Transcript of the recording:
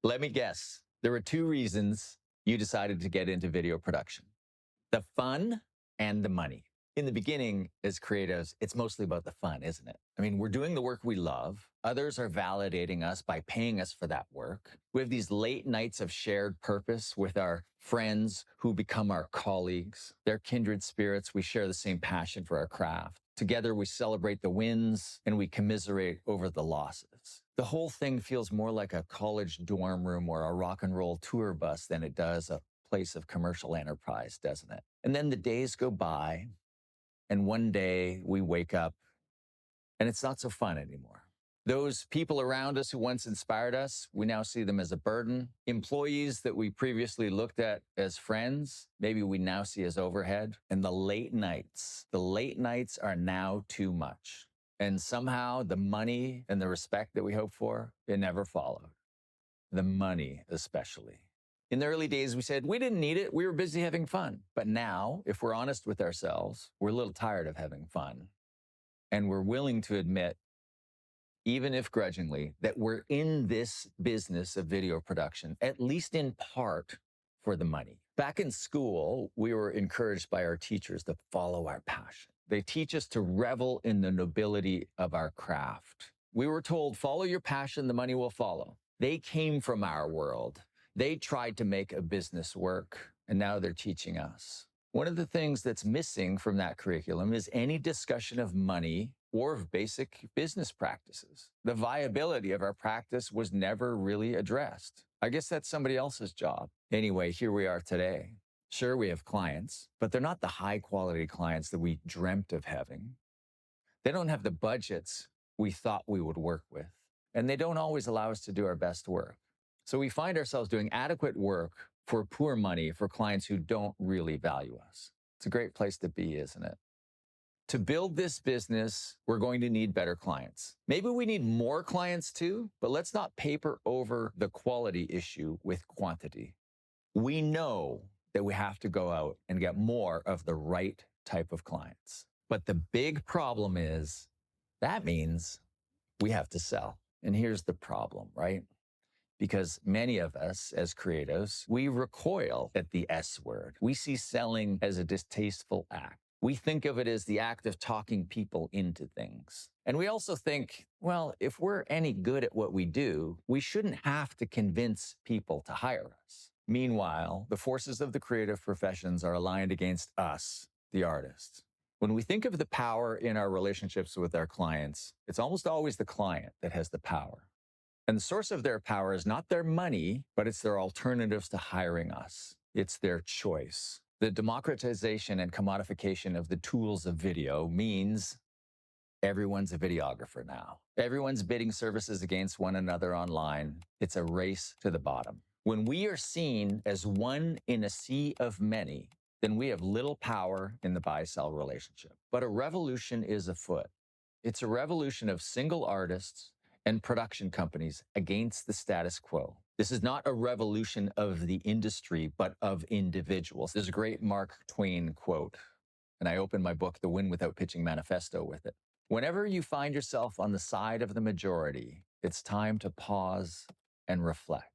Let me guess. There were two reasons you decided to get into video production: the fun and the money. In the beginning, as creatives, it's mostly about the fun, isn't it? I mean, we're doing the work we love. Others are validating us by paying us for that work. We have these late nights of shared purpose with our friends who become our colleagues. They're kindred spirits. We share the same passion for our craft. Together, we celebrate the wins and we commiserate over the losses. The whole thing feels more like a college dorm room or a rock and roll tour bus than it does a place of commercial enterprise, doesn't it? And then the days go by, and one day we wake up and it's not so fun anymore. Those people around us who once inspired us, we now see them as a burden. Employees that we previously looked at as friends, maybe we now see as overhead. And the late nights are now too much. And somehow the money and the respect that we hope for, it never followed. The money, especially. In the early days, we said we didn't need it. We were busy having fun. But now, if we're honest with ourselves, we're a little tired of having fun. And we're willing to admit, even if grudgingly, that we're in this business of video production, at least in part for the money. Back in school, we were encouraged by our teachers to follow our passion. They teach us to revel in the nobility of our craft. We were told, follow your passion, the money will follow. They came from our world. They tried to make a business work, and now they're teaching us. One of the things that's missing from that curriculum is any discussion of money or of basic business practices. The viability of our practice was never really addressed. I guess that's somebody else's job. Anyway, here we are today. Sure, we have clients, but they're not the high quality clients that we dreamt of having. They don't have the budgets we thought we would work with, and they don't always allow us to do our best work. So we find ourselves doing adequate work for poor money for clients who don't really value us. It's a great place to be, isn't it? To build this business, we're going to need better clients. Maybe we need more clients too, but let's not paper over the quality issue with quantity. We know that we have to go out and get more of the right type of clients. But the big problem is that means we have to sell. And here's the problem, right? Because many of us as creatives, we recoil at the S word. We see selling as a distasteful act. We think of it as the act of talking people into things. And we also think, well, if we're any good at what we do, we shouldn't have to convince people to hire us. Meanwhile, the forces of the creative professions are aligned against us, the artists. When we think of the power in our relationships with our clients, it's almost always the client that has the power. And the source of their power is not their money, but it's their alternatives to hiring us. It's their choice. The democratization and commodification of the tools of video means everyone's a videographer now. Everyone's bidding services against one another online. It's a race to the bottom. When we are seen as one in a sea of many, then we have little power in the buy-sell relationship. But a revolution is afoot. It's a revolution of single artists and production companies against the status quo. This is not a revolution of the industry, but of individuals. There's a great Mark Twain quote, and I open my book, The Win Without Pitching Manifesto, with it. Whenever you find yourself on the side of the majority, it's time to pause and reflect.